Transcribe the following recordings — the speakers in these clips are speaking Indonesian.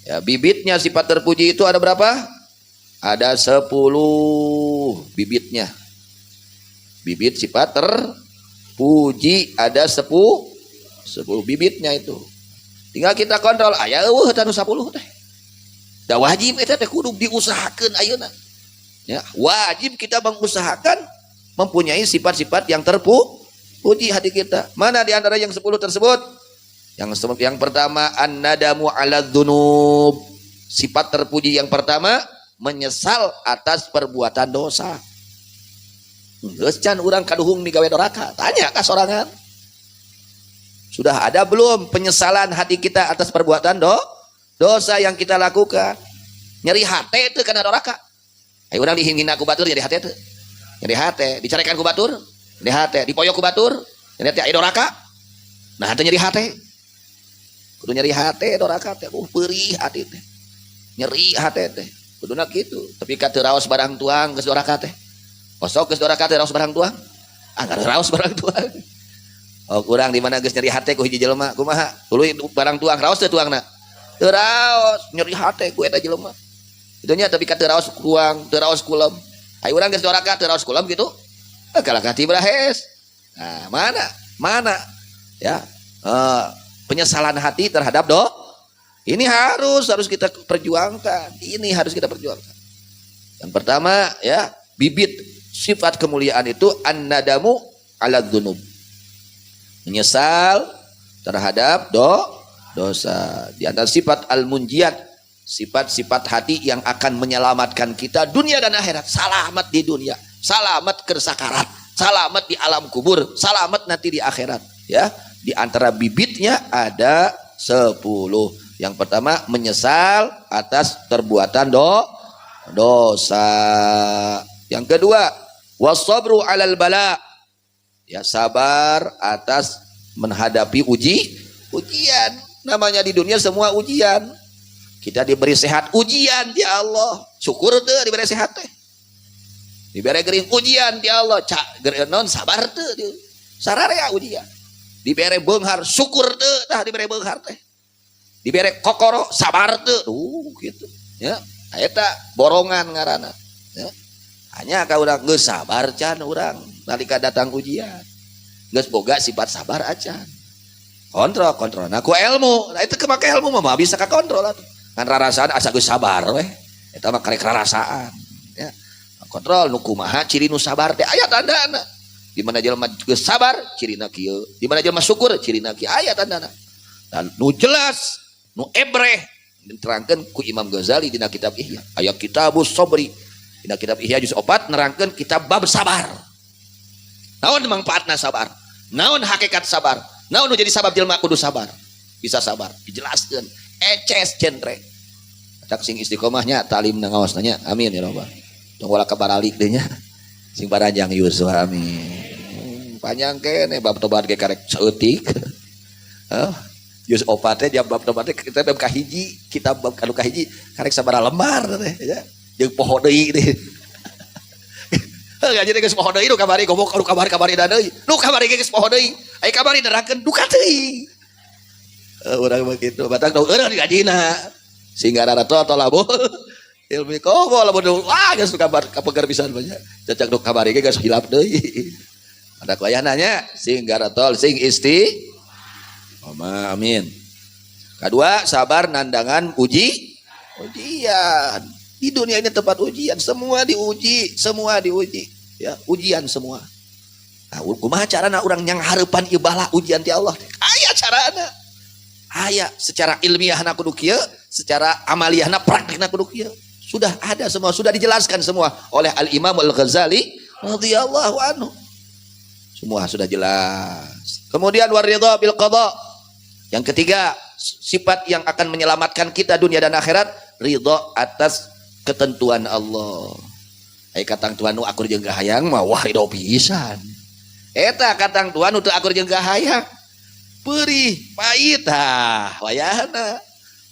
Ya, bibitnya sifat terpuji itu ada berapa? Ada 10 bibitnya. Bibit sifat terpuji ada 10 bibitnya itu. Tinggal kita kontrol aya tanu 10 teh. Da wajib eta teh kudu diusahakeun ayeuna. Ya, wajib kita mengusahakan mempunyai sifat-sifat yang terpuji hati kita. Mana di antara yang 10 tersebut? Yang pertama an-nadamu 'ala dzunub. Sifat terpuji yang pertama menyesal atas perbuatan dosa. Geus can urang kaduhung migawe doraka? Tanya ka sorangan. Sudah ada belum penyesalan hati kita atas perbuatan dosa yang kita lakukan? Nyeri hati itu karena doraka. Ayo urang dihingina ku batur nyeri hati itu. Nyeri hati, dicarekan ku batur, nyeri hati, dipoyok ku batur, nyeri hati aya doraka. Nah, itu nyeri hati. Kudu nyeri hati doraka teh. Perih hati teh. Nyeri hati teh. Kuduna kitu. Tapi ka teu raos barang tuang geus doraka teh. Kosok geus doraka teh raos barang tuang. Anggar raos barang tuang. Oh, kurang di mana geus nyeri hati ku hiji jelema kumaha? Tuluy barang tuang raos teu tuangna? Teu raos, nyeri hati ku eta jelema. Itu nya tapi ka teu raos tuang, teu raos kulem. Ai urang geus doraka teu raos kulem gitu. Kalah kati berahes. Nah, mana? Ya. Penyesalan hati terhadap ini harus kita perjuangkan. Ini harus kita perjuangkan. Yang pertama ya, bibit sifat kemuliaan itu an-nadamu 'ala dzunub. Menyesal terhadap dosa. Di antara sifat al-munjiat, sifat-sifat hati yang akan menyelamatkan kita dunia dan akhirat. Selamat di dunia, selamat ke sakarat, selamat di alam kubur, selamat nanti di akhirat. Ya, di antara bibitnya ada 10. Yang pertama menyesal atas perbuatan dosa. Yang kedua wasabru 'alal bala. Ya, sabar atas menghadapi ujian. Namanya di dunia semua ujian. Kita diberi sehat ujian di Allah. Syukur tuh diberi sehat teh. Diberi gering ujian di Allah. Non sabar tuh. Sararea ujian. Diberi beunghar syukur tuh tah diberi beunghar teh. Diberi kokoro sabar tuh. Gitu. Ya, eta borongan ngaranna. Ya. Hanya ka urang geus sabar can urang nalika datang ujian. Geus boga sifat sabar acan. Kontrol. Nah, ku ilmu. Nah, itu kemake ilmu mah bisa ka kontrol atuh. Kan rarasaan asa geus sabar weh. Eta mah karek rarasaan. Ya. Kontrol nu kumaha ciri nu sabar teh aya tandana. Di mana jelema geus sabar cirina kieu. Di mana jelema syukur cirina kieu aya tandana. Dan nu jelas, nu ebreh diterangkeun ku Imam Ghazali dina kitab Ihya. Aya kitabus sabri. Dina kitab Ihya juz 4 nerangkeun kitab bab sabar. Naon manfaatna sabar? Naon hakikat sabar? Naon nu jadi sabab jelema kudu sabar? Bisa sabar, dijelaskeun. Eces genre. Tak sing istiqomahnya talim na ngaosna. Amin ya rabbal. Tong wala kabaralik deui nya. Sing baranjang Yusuf amin. Panjang kene bab tobat ge karek saeutik. Juz 4 teh jam bab tobat teh kita bab kahiji, kitab bab kanu kahiji karek sabaraha lembar teh ya. Jeung poho deui teh. Heeh, jadi geus poho deui nu kabari goblok nu kabari da deui. Nu kabari geus poho deui. Ai kabari nerangkeun duka teuing. Urang mah kitu, batak tong eureun gajina. Sehingga rara tolabul. Ilmi komo lamun wah geus kabar kapegar pisan banyak. Cacak nu kabari geus hilap deui. Ada kuayananya sing garatol sing amin. Kedua, sabar nandangan ujian. Di dunia ini tempat ujian, semua diuji, ya, ujian semua. Nah, kumaha carana urang nyang hareupan ibalah ujian ti Allah? Aya carana. Aya secara ilmiahna kudu kieu, secara amaliyahna praktikna kudu kieu. Sudah ada semua, sudah dijelaskan semua oleh Al-Imam Al-Ghazali radhiyallahu anhu. Semua sudah jelas. Kemudian waridha bil qada. Yang ketiga, sifat yang akan menyelamatkan kita dunia dan akhirat, ridha atas ketentuan Allah. Ai katang Tuhan nu akur jeung gahayang mah wah ridho pisan. Eta katang Tuhan nu teu akur jeung gahayang. Perih, pahit wayahna.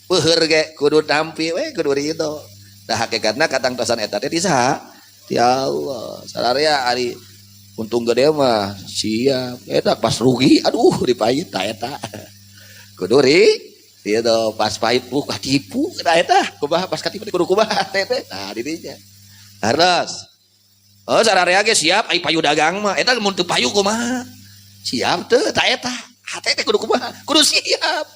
Peuheur ge kudu tampi we kudu ridho. Tah hakikatna katang tosan eta teh ti saha? Ti Allah. Sararea ari untung gede mah siap. Eta pas rugi aduh dipahit ta eta. Kudu Itu pas paipu katipu nah eta kumaha pas katipu kudu kumaha teh. Nah di dinya. Harus. Oh sararea ge siap ai payu dagang mah eta mun teu payu kumaha? Siap teu ta eta. Hate teh kudu kumaha? Kudu siap.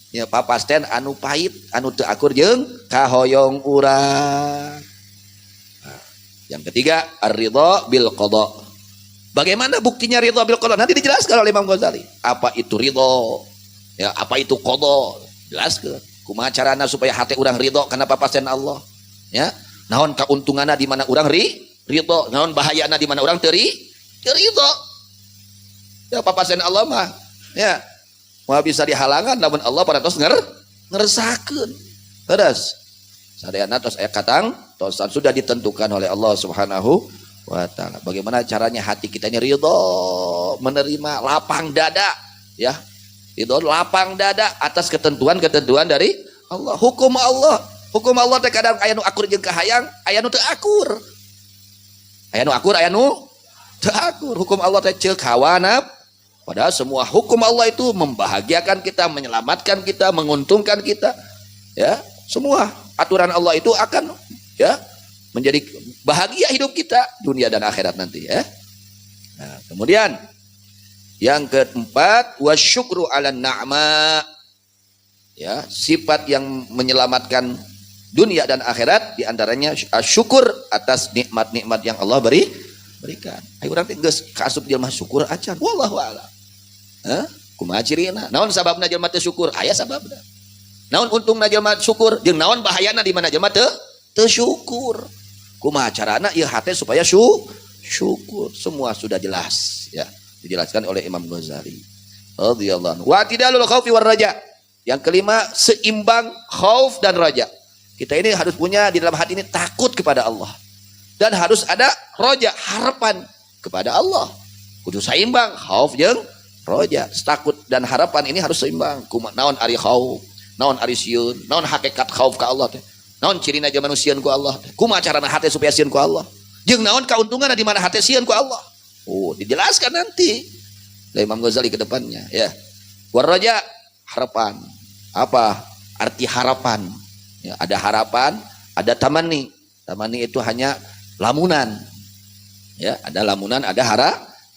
Ya papasten anu pahit anu teu akur jeung kahoyong urang. Nah, yang ketiga ar-ridha bil qada. Bagaimana buktinya ridha bil qada? Nanti dijelaskan oleh Imam Ghazali. Apa itu ridha? Ya, apa itu qada? Jelaskan. Kumaha carana supaya hati urang ridha kana papasten Allah? Ya. Naon kauntunganna di mana urang ridha? Naon bahayana di mana urang teu ridha? Ya papasten Allah mah ya moal bisa dihalangan namun Allah parantos ngeresakeun. Terus sadayana tos aya katang tos sudah ditentukan oleh Allah Subhanahu wa taala. Bagaimana caranya hati kita ini ridha, menerima lapang dada ya. Ridha lapang dada atas ketentuan-ketentuan dari Allah. Hukum Allah teh kadang aya nu akur jeung kahayang, aya nu teu akur. Aya nu akur, aya nu teu akur. Hukum Allah teh ceuk hawana. Padahal semua hukum Allah itu membahagiakan kita, menyelamatkan kita, menguntungkan kita. Ya, semua aturan Allah itu akan ya menjadi bahagia hidup kita dunia dan akhirat nanti ya. Nah, kemudian yang keempat wasyukru 'alan na'ma. Ya, sifat yang menyelamatkan dunia dan akhirat diantaranya syukur atas nikmat-nikmat yang Allah berikan. Ayo urang teh geus kaasup jelema syukur acan. Wallahu a'lam. Kumaha cirina? Naon sababna jelema teu syukur? Aya sababna. Naon untungna jelema syukur jeung naon bahayana di mana jelema teu syukur? Kumaha carana ieu hate supaya syukur? Semua sudah jelas ya. Dijelaskan oleh Imam Ghazali radhiyallahu anhu. Wa tidalul khaufi war raja. Yang kelima seimbang khauf dan raja. Kita ini harus punya di dalam hati ini takut kepada Allah dan harus ada raja, harapan kepada Allah. Kudu seimbang khauf jeung raja. Takut dan harapan ini harus seimbang. Kumaha naon ari khauf, naon ari sieun, naon hakikat khauf ka Allah teh. Naon cirina jeung manusian ku Allah teh. Kumaha carana hate supaya sieun ku Allah? Jeung naon kauntunganna di mana hate sieun ku Allah? Oh, dijelaskan nanti oleh Imam Ghazali ke depannya ya. Waraja harapan. Apa arti harapan? Ya, ada harapan, ada tamani. Tamani itu hanya lamunan. Ya, ada lamunan, ada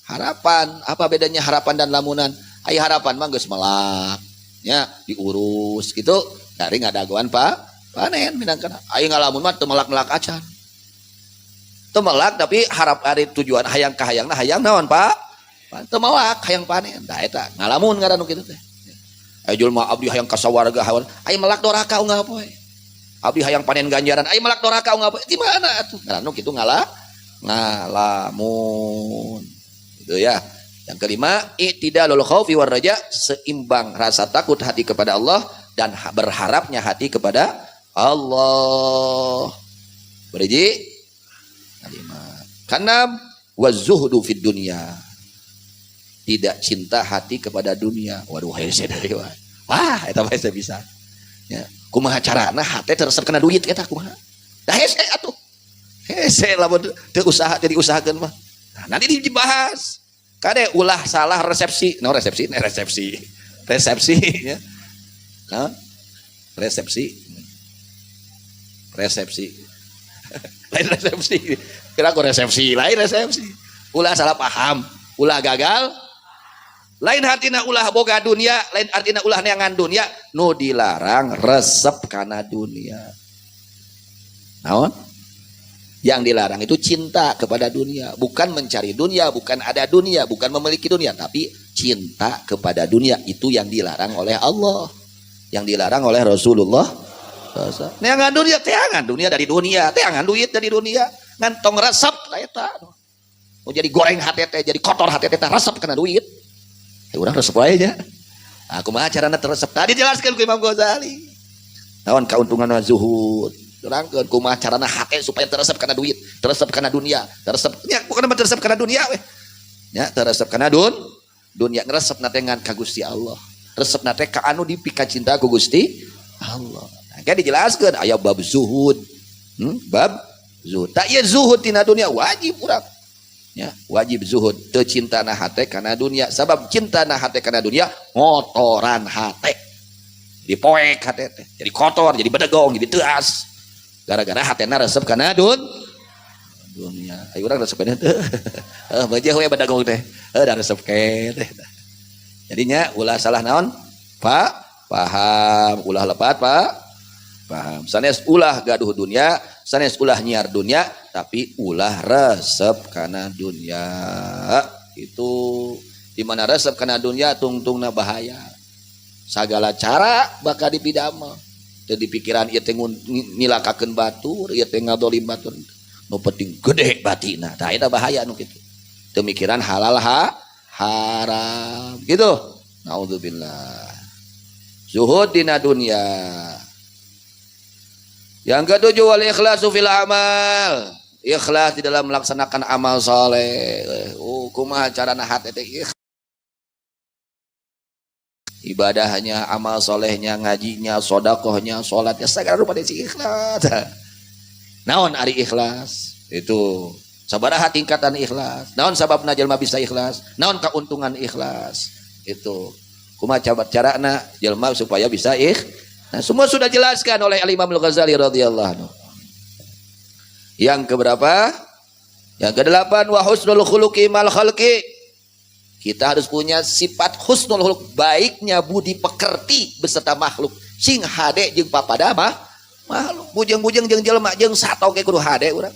harapan. Apa bedanya harapan dan lamunan? Ai harapan mah geus melak. Ya, diurus gitu. Dari ngadagoan panen minangkan. Ai ngalamun mah teu melak-melak acan. Temelak tapi harap hari tujuan hayang kahayangna hayang naon Pak? Temelak hayang panen. Da eta ngalamun ngaranna kitu teh. Aya jelema abdi hayang kasawarga hawan, ai melak doraka unggal poe. Abdi hayang panen ganjaran, ai melak doraka unggal poe. Di mana atuh? Ngaranna kitu ngalamun. Gitu ya. Yang kelima, i'tidalul khaufi war raja, seimbang rasa takut hati kepada Allah dan berharapnya hati kepada Allah. Beriji karena wazuhdu fid dunya, tidak cinta hati kepada dunia. Waduh, hese dari wah, eta mah saya bisa. Ya, kumaha carana hate teresep kana duit eta kumaha? Dah hese atuh. Hese lamun teu usaha teu diusahakeun mah. Nah, nanti dibahas. Kade ulah salah resepsi. No resepsi ya. Nah, resepsi. Lain resepsi. Kira aku resepsi, lain resepsi. Ulah salah paham, ulah gagal. Lain hatina ulah boga dunia, lain artina ulah neangan dunia. Nu dilarang resep kana dunia. Naon? Yang dilarang itu cinta kepada dunia, bukan mencari dunia, bukan ada dunia, bukan memiliki dunia, tapi cinta kepada dunia. Itu yang dilarang oleh Allah, yang dilarang oleh Rasulullah. Neangan dunia, teangan dunia dari dunia, teangan duit dari dunia, ngantong resep eta. Mau jadi goreng hati teh, jadi kotor hati teh, resep kena duit. Ya urang resep wae nya. Aku mah carana teresep. Tadi jelaskan ku Imam Ghazali. Naon kauntungan zuhud. Terangkeun kumaha carana hati supaya teresep kana duit, teresep kana dunia, teresep nya bukan teresep kana dunia we. Ya, teresep kana dunia ngresep na teh ngan ka Gusti Allah. Resep na teh ka anu dipika cinta ku Gusti Allah. Kan dijelaskan aya bab zuhud. Bab zuhud. Tak ieu zuhud tina dunia wajib urang. Ya, wajib zuhud teu cinta na hate kana dunia. Sabab cinta na hate kana dunia ngotoran hate. dipoek hati teh, jadi kotor, jadi bedegong, jadi teas. Gara-gara hatena resep kana dunia. Ayo urang resep kana teh. Bajah we bedegong teh. Da resep ke teh. Jadinya ulah salah naon? Paham, ulah lepat paham. Sanes ulah gaduh dunia, sanes ulah nyiar dunia, tapi ulah resep kana dunia. Itu di mana resep kana dunia tungtungna bahaya. Sagala cara bakal dipidama. Teu dipikiran ieu teh nilakakeun batur, ieu teh ngadolim batur. Nu penting gede batina. Tah eta bahaya nu kitu. Teu mikiran halal haram. Gitu. Naudzubillah. Zuhud dina dunia. Yang ketujuh wal ikhlasu fil amal. Ikhlas di dalam melaksanakan amal saleh. Kumaha carana hate teh ibadahnya, amal solehnya, ngajinya, sodakohnya, sholatnya, segala rupa desi ikhlas. Naon ari ikhlas? Itu sabaraha tingkatan ikhlas. Naon sababna jelma bisa ikhlas? Naon keuntungan ikhlas? Itu kumaha carana jelma supaya bisa Nah, semua sudah jelaskan oleh Al-Imam Al-Ghazali radhiyallahu anhu. Yang keberapa? Yang ke-8 wa husnul khuluqi mal khalqi. Kita harus punya sifat husnul khuluq, baiknya budi pekerti beserta makhluk. Sing hade jeung papada makhluk. Bujeng-bujeng jeung jelema jeung sato ge kudu hade urang.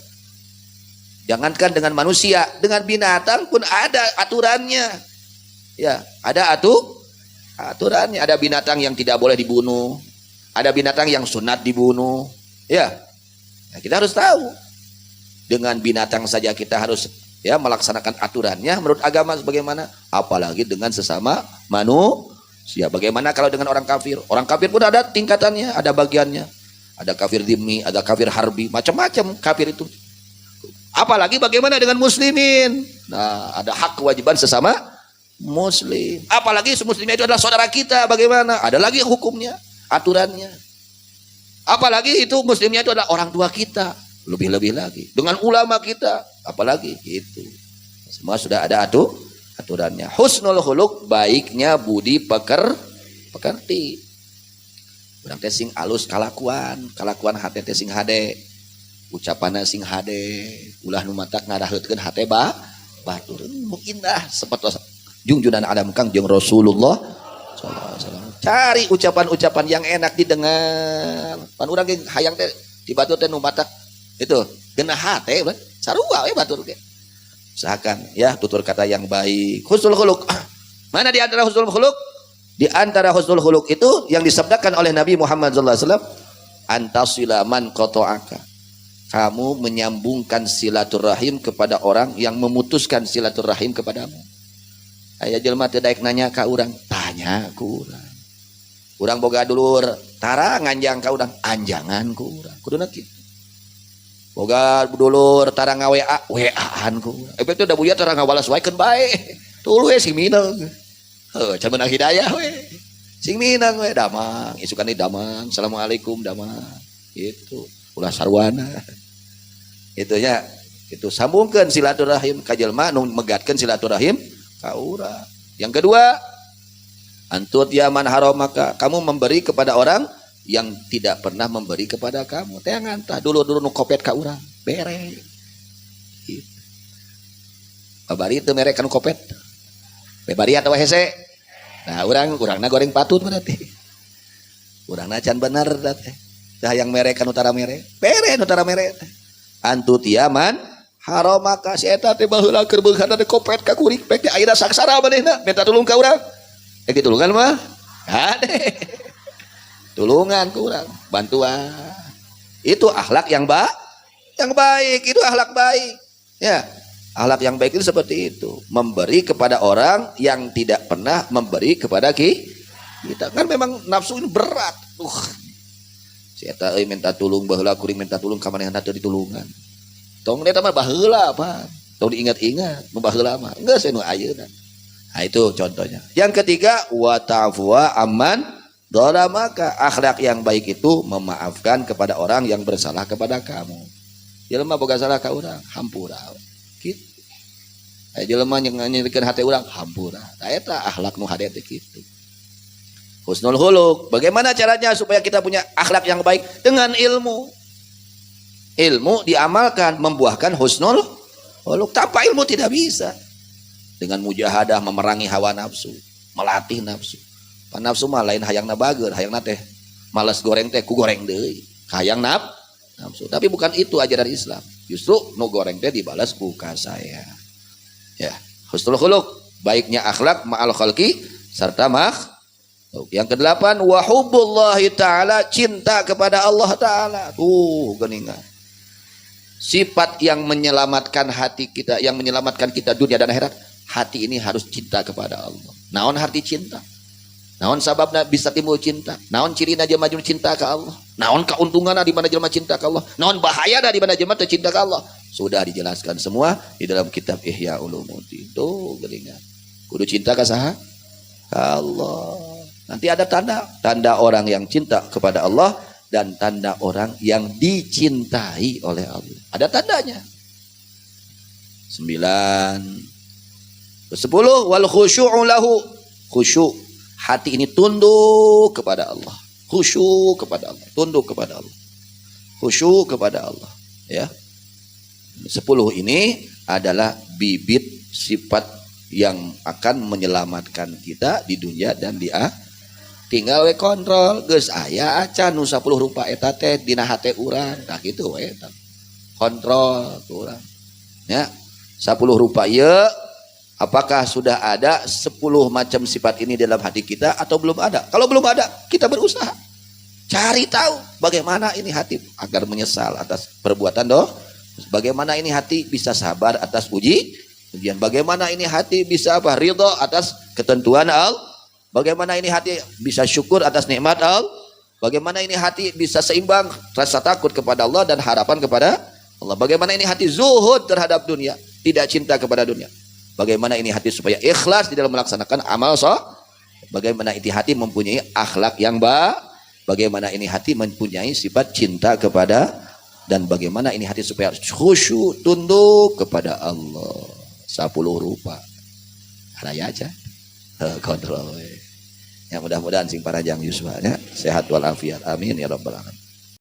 Jangankan dengan manusia, dengan binatang pun ada aturannya. Ya, ada aturannya. Ada binatang yang tidak boleh dibunuh. Ada binatang yang sunat dibunuh. Ya. Nah, kita harus tahu. Dengan binatang saja kita harus melaksanakan aturannya menurut agama sebagaimana, apalagi dengan sesama manusia. Bagaimana kalau dengan orang kafir? Orang kafir pun ada tingkatannya, ada bagiannya. Ada kafir dhimmi, ada kafir harbi, macam-macam kafir itu. Apalagi bagaimana dengan muslimin? Nah, ada hak kewajiban sesama muslim. Apalagi muslimnya itu adalah saudara kita, bagaimana? Ada lagi hukumnya, aturannya. Apalagi itu muslimnya itu adalah orang tua kita, lebih-lebih lagi. Dengan ulama kita, apalagi itu. Semua sudah ada aturannya. Husnul khuluq, baiknya budi pekerti. Urang teh sing alus kalakuan hate teh sing hade. Ucapanna sing hade, ulah nu matak ngaraheutkeun hate batur. Nu indah sapertos junjunan Adam Kang jeung Rasulullah sallallahu alaihi wasallam. Cari ucapan-ucapan yang enak didengar. Pan urang ge hayang teh di batur teh nu matak itu genah hate sarua we batur ge. Usahakan ya tutur kata yang baik. Husnul khuluq. Mana di antara husnul khuluq? Di antara husnul khuluq itu yang disabdakan oleh Nabi Muhammad sallallahu alaihi wasallam, antasila man qata'aka. Kamu menyambungkan silaturahim kepada orang yang memutuskan silaturahim kepadamu. Aya jelema teu daek nanya ka urang, tanya ku urang. Urang boga dulur, tara nganjang ka urang, anjangan ku urang. Kuduna kitu. Boga dulur tara ngawa wa-an ku. Efek teh da buya tara ngawalas waekeun bae. Tuluy we sing mineng. Heuh, can meunang hidayah we. Sing mineng we damang, isukan di damang. Assalamualaikum damang. Gitu. Ulah sarwana. Itu nya, itu sambungkeun silaturahim ka jelema nu megatkeun silaturahim ka urang. Yang kedua, antut yaman haramaka, kamu memberi kepada orang yang tidak pernah memberi kepada kamu. Teh ngantah dulu nu kopet ka urang, bere. Gitu. Babari teu mere kan kopet. Bebari atawa hese. Nah, urangna goreng patut berarti. Urangna can bener teh. Tah yang mere kan utara mere. Bere utara mere teh. Antut yaman haramaka, si eta teh baheula keur beunghana teh kopet ka kuring pek teh ayeuna saksara manehna minta tulung ka urang. Tulungan mah ade. Tulungan ke urang, bantuan. Itu akhlak yang baik, itu akhlak baik. Ya, akhlak yang baik itu seperti itu, memberi kepada orang yang tidak pernah memberi kepada kita. Kan memang nafsu ini berat. Si eta minta tulung baheula kuring minta tulung ka manehna teu ditulungan. Tong eta mah baheula apa? Tong diingat-ingat, nu baheula mah. Enggeus anu ayeuna. Nah, itu contohnya. Yang ketiga, wa ta'fuwa amman dhalamaka. Akhlak yang baik itu memaafkan kepada orang yang bersalah kepada kamu. Jelema boga salah ka urang, hampura. Kitu. Aya jelema yang nyirikeun hate urang, hampura. Tah eta akhlak nu hade teh kitu. Husnul khuluq. Bagaimana caranya supaya kita punya akhlak yang baik? Dengan ilmu. Ilmu diamalkan membuahkan husnul khuluq. Tanpa ilmu tidak bisa. Dengan mujahadah memerangi hawa nafsu, melatih nafsu. Pan nafsu mah lain hayangna bager, hayangna teh malas goreng teh ku goreng deui. Hayang nafsu. Tapi bukan itu ajaran Islam. Justru nu goreng teh dibalas ku ka saya. Ya, husnul khuluq, baiknya akhlak ma'al khalqi serta yang kedelapan, wa hubbullahi ta'ala, cinta kepada Allah Ta'ala. Geningan. Sifat yang menyelamatkan hati kita, yang menyelamatkan kita dunia dan akhirat. Hati ini harus cinta kepada Allah. Naon hati cinta? Naon sababna bisa timbul cinta? Naon cirina jelema cinta ke Allah? Naon keuntunganna di mana jelema cinta ke Allah? Naon bahayana di mana jelema cinta ke Allah? Sudah dijelaskan semua di dalam kitab Ihya Ulumuddin. Tuh geningan. Kudu cinta ka saha? Ka Allah. Nanti ada tanda orang yang cinta kepada Allah dan tanda orang yang dicintai oleh Allah. Ada tandanya. 9. 10 wal khusyu'u lahu. Khusyuk, hati ini tunduk kepada Allah. Khusyuk kepada Allah, tunduk kepada Allah. Khusyuk kepada Allah, ya. 10 ini adalah bibit sifat yang akan menyelamatkan kita di dunia dan di akhirat. Tinggal we kontrol, geus aya acan nu 10 rupa eta teh dina hate urang, tah kitu we eta. Kontrol urang. Ya, 10 rupa ieu apakah sudah ada 10 macam sifat ini dalam hati kita atau belum ada? Kalau belum ada, kita berusaha cari tahu bagaimana ini hati agar menyesal atas perbuatan bagaimana ini hati bisa sabar atas ujian, bagaimana ini hati bisa ridho atas ketentuan Allah. Bagaimana ini hati bisa syukur atas nikmat Allah? Bagaimana ini hati bisa seimbang rasa takut kepada Allah dan harapan kepada Allah? Bagaimana ini hati zuhud terhadap dunia, tidak cinta kepada dunia? Bagaimana ini hati supaya ikhlas di dalam melaksanakan amal soleh? Bagaimana ini hati mempunyai akhlak yang baik? Bagaimana ini hati mempunyai sifat cinta kepada, dan bagaimana ini hati supaya khusyuk tunduk kepada Allah? 10 rupa. Raya aja. Kontrol. Ya mudah-mudahan sing parajang yuswa, sehat walafiat, amin ya rabbal alamin.